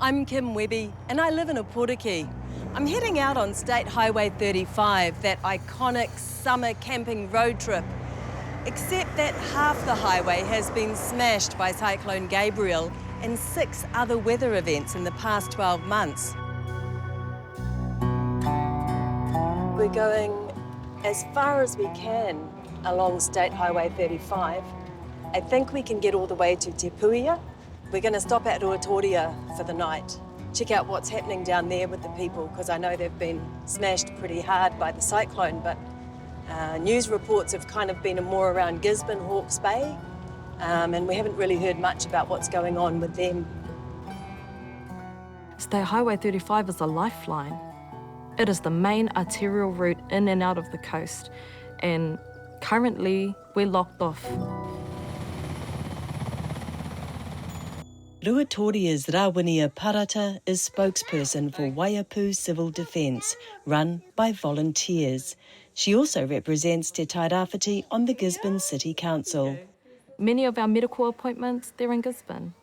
I'm Kim Webby and I live in Ōpōtiki. I'm heading out on State Highway 35, that iconic summer camping road trip. Except that half the highway has been smashed by Cyclone Gabrielle and 6 other weather events in the past 12 months. We're going as far as we can along State Highway 35. I think we can get all the way to Te Puia. We're going to stop at Ruatoria for the night, check out what's happening down there with the people, because I know they've been smashed pretty hard by the cyclone, but news reports have kind of been more around Gisborne, Hawke's Bay, and we haven't really heard much about what's going on with them. State Highway 35 is a lifeline. It is the main arterial route in and out of the coast, and currently we're locked off. Ruatoria's Rawiniya Parata is spokesperson for Waiapu Civil Defence, run by volunteers. She also represents Te Tairawhiti on the Gisborne City Council. Many of our medical appointments, they're in Gisborne.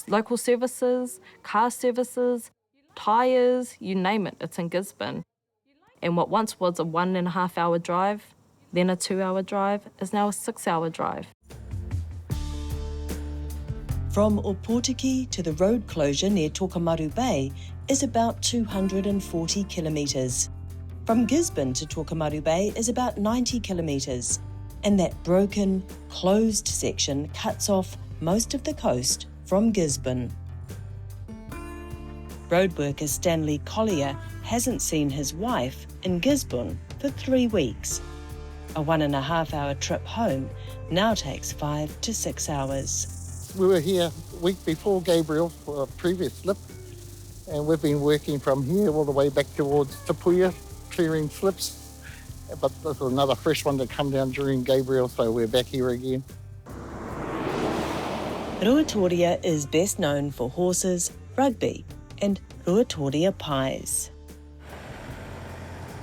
Local services, car services, tyres, you name it, it's in Gisborne. And what once was a 1.5 hour drive, then a 2 hour drive, is now a 6 hour drive. From Ōpōtiki to the road closure near Tokomaru Bay is about 240 kilometres. From Gisborne to Tokomaru Bay is about 90 kilometres. And that broken, closed section cuts off most of the coast from Gisborne. Road worker Stanley Collier hasn't seen his wife in Gisborne for 3 weeks. A 1.5 hour trip home now takes 5 to 6 hours. We were here a week before Gabrielle for a previous slip, and we've been working from here all the way back towards Te Puia, clearing slips. But there's another fresh one to come down during Gabrielle, so we're back here again. Ruatoria is best known for horses, rugby and Ruatoria pies.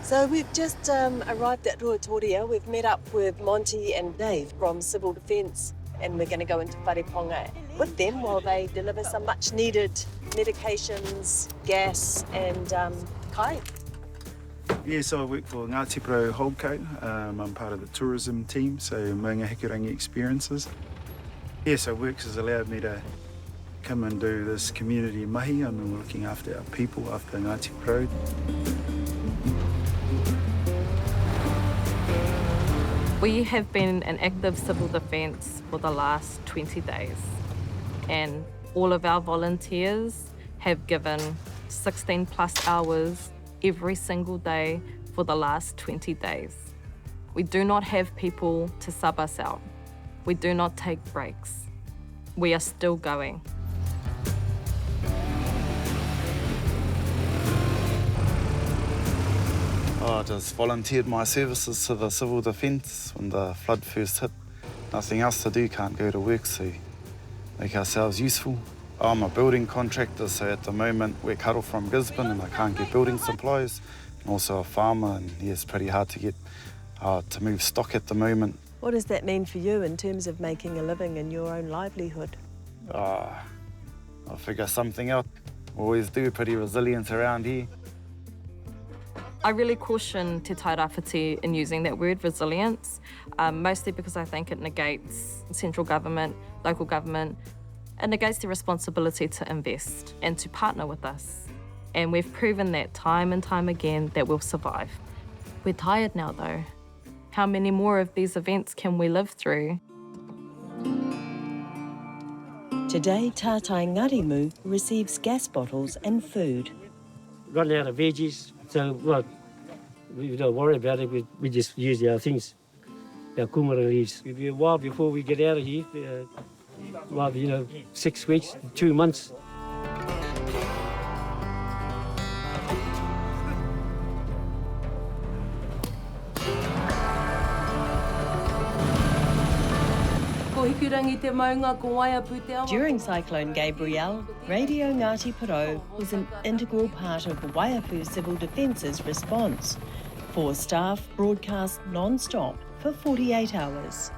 So we've just arrived at Ruatoria. We've met up with Monty and Dave from Civil Defence, and we're going to go into whareponga with them while they deliver some much needed medications, gas and kai. Yeah, so I work for Ngāti Pro Holdco. I'm part of the tourism team, so Maunga Hikurangi Experiences. Yeah, so Works has allowed me to come and do this community mahi. I'm looking after our people, after Ngāti Pro. We have been in active civil defence for the last 20 days, and all of our volunteers have given 16 plus hours every single day for the last 20 days. We do not have people to sub us out. We do not take breaks. We are still going. I just volunteered my services to the Civil Defence when the flood first hit. Nothing else to do, can't go to work, so make ourselves useful. I'm a building contractor, so at the moment we're cut off from Gisborne and I can't get building supplies. I'm also a farmer, and yeah, it's pretty hard to get to move stock at the moment. What does that mean for you in terms of making a living and your own livelihood? I'll figure something out. Always do, pretty resilient around here. I really caution Te Tairawhiti in using that word resilience, mostly because I think it negates central government, local government. It negates the responsibility to invest and to partner with us. And we've proven that time and time again that we'll survive. We're tired now though. How many more of these events can we live through? Today, Tātai Ngarimu receives gas bottles and food. Run out of veggies, so well, we don't worry about it. We just use our things, our kumara leaves. It'll be a while before we get out of here. 6 weeks, 2 months. During Cyclone Gabrielle, Radio Ngāti Porou was an integral part of Waiapu Civil Defence's response. 4 staff broadcast non-stop for 48 hours.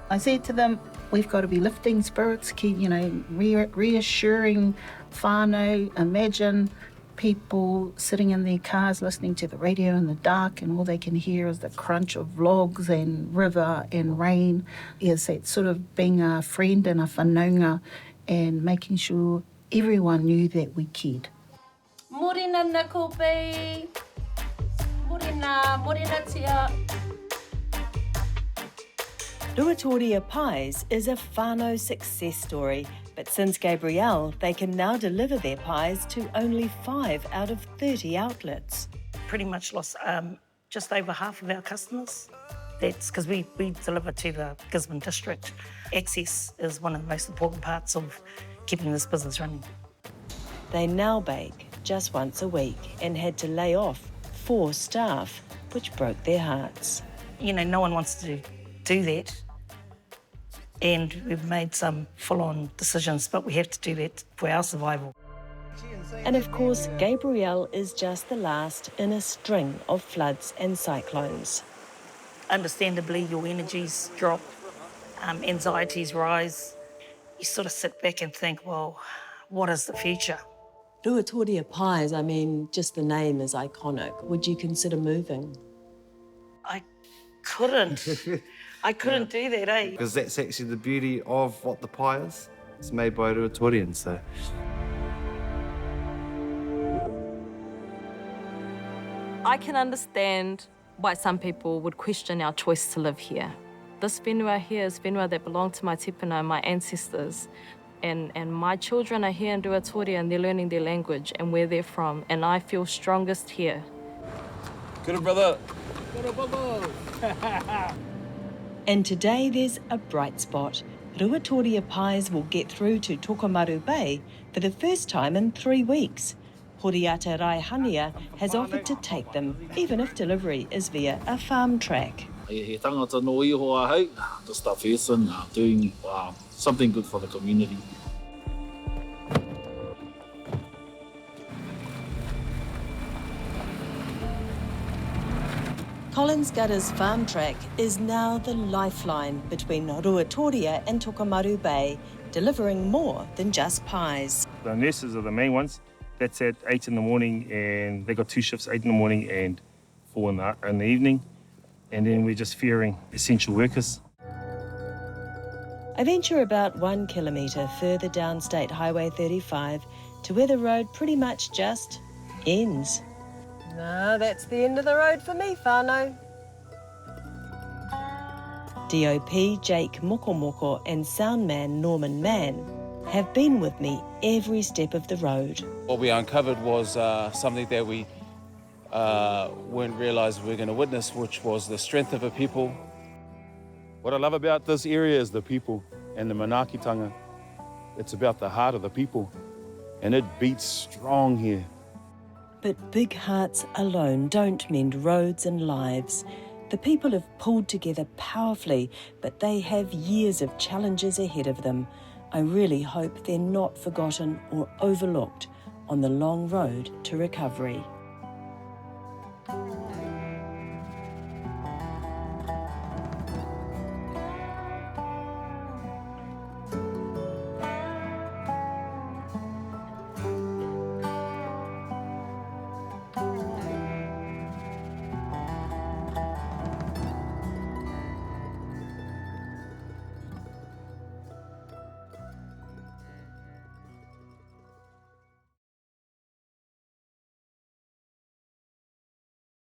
I said to them, we've got to be lifting spirits, keep, reassuring whānau. Imagine people sitting in their cars listening to the radio in the dark and all they can hear is the crunch of logs and river and rain. Is that sort of being a friend and a whanaunga and making sure everyone knew that we cared. Morena Nakope. Morena tia. Ruatoria Pies is a whānau success story, but since Gabrielle, they can now deliver their pies to only 5 out of 30 outlets. Pretty much lost just over half of our customers. That's because we deliver to the Gisborne district. Access is one of the most important parts of keeping this business running. They now bake just once a week and had to lay off 4 staff, which broke their hearts. No one wants to do that. And we've made some full-on decisions, but we have to do that for our survival. And of course, Gabrielle is just the last in a string of floods and cyclones. Understandably, your energies drop, anxieties rise. You sort of sit back and think, well, what is the future? Ruatoria Pies, just the name is iconic. Would you consider moving? I couldn't. I couldn't do that, eh? Because that's actually the beauty of what the pie is. It's made by Ruatorians, so. I can understand why some people would question our choice to live here. This whenua here is whenua that belonged to my tipuna, my ancestors. And my children are here in Ruatoria and they're learning their language and where they're from. And I feel strongest here. Good brother. And today there's a bright spot. Ruatoria Pies will get through to Tokomaru Bay for the first time in 3 weeks. Horiata Raihania has offered to take them, even if delivery is via a farm track. He tangata no iho ahau, just that person doing something good for the community. Collins Gutter's farm track is now the lifeline between Ruatoria and Tokomaru Bay, delivering more than just pies. The nurses are the main ones. That's at 8 in the morning, and they got 2 shifts, 8 in the morning and 4 in the evening. And then we're just fearing essential workers. I venture about 1 kilometre further down State Highway 35 to where the road pretty much just ends. No, that's the end of the road for me, whānau. DOP Jake Mokomoko and soundman Norman Mann have been with me every step of the road. What we uncovered was something that we weren't realised we were going to witness, which was the strength of a people. What I love about this area is the people and the manaakitanga. It's about the heart of the people, and it beats strong here. But big hearts alone don't mend roads and lives. The people have pulled together powerfully, but they have years of challenges ahead of them. I really hope they're not forgotten or overlooked on the long road to recovery.